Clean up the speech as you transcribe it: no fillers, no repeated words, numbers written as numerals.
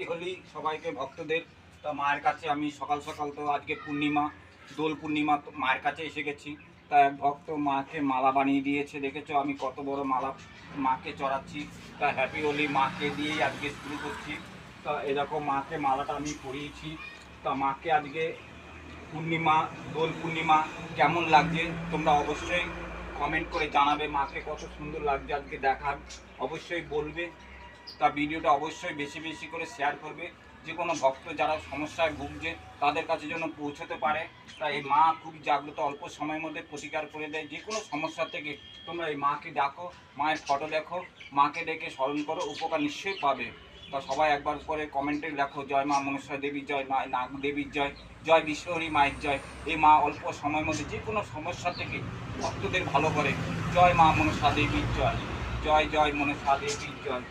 Happy Holi সবাইকে ভক্তদের। তা মায়ের কাছে আমি সকাল সকাল তো আজকে পূর্ণিমা, দোল পূর্ণিমা, তো মায়ের কাছে এসে গেছি। তা এক ভক্ত মাকে মালা বানিয়ে দিয়েছে, দেখেছো আমি কত বড় মালা মাকে চড়াচ্ছি। তা হ্যাপি হোলি মাকে দিয়েই আজকে শুরু করছি। তা এরকম মাকে মালাটা আমি পরিয়েছি। তা মাকে আজকে পূর্ণিমা, দোল পূর্ণিমা কেমন লাগছে তোমরা অবশ্যই কমেন্ট করে জানাবে। মাকে কত সুন্দর লাগছে আজকে দেখার, অবশ্যই বলবে। তা ভিডিওটা অবশ্যই বেশি বেশি করে শেয়ার করবে, যে কোনো ভক্ত যারা সমস্যায় ভুগছে তাদের কাছে যেন পৌঁছতে পারে। তাই এই মা খুব জাগ্রত, অল্প সময়ের মধ্যে প্রতিকার করে দেয় যে কোনো সমস্যা থেকে। তোমরা এই মাকে ডাকো, মায়ের ফটো দেখো, মাকে ডেকে স্মরণ করো, উপকার নিশ্চয়ই পাবে। তা সবাই একবার করে কমেন্টে লেখো জয় মা মনসা দেবী জয়, মা নাগ দেবীর জয়, জয় বিশ্বহরী মায়ের জয়। এই মা অল্প সময়ের মধ্যে যে কোনো সমস্যা থেকে ভক্তদের ভালো করে। জয় মা মনসা দেবীর জয়, জয় জয় মনসা দেবীর জয়।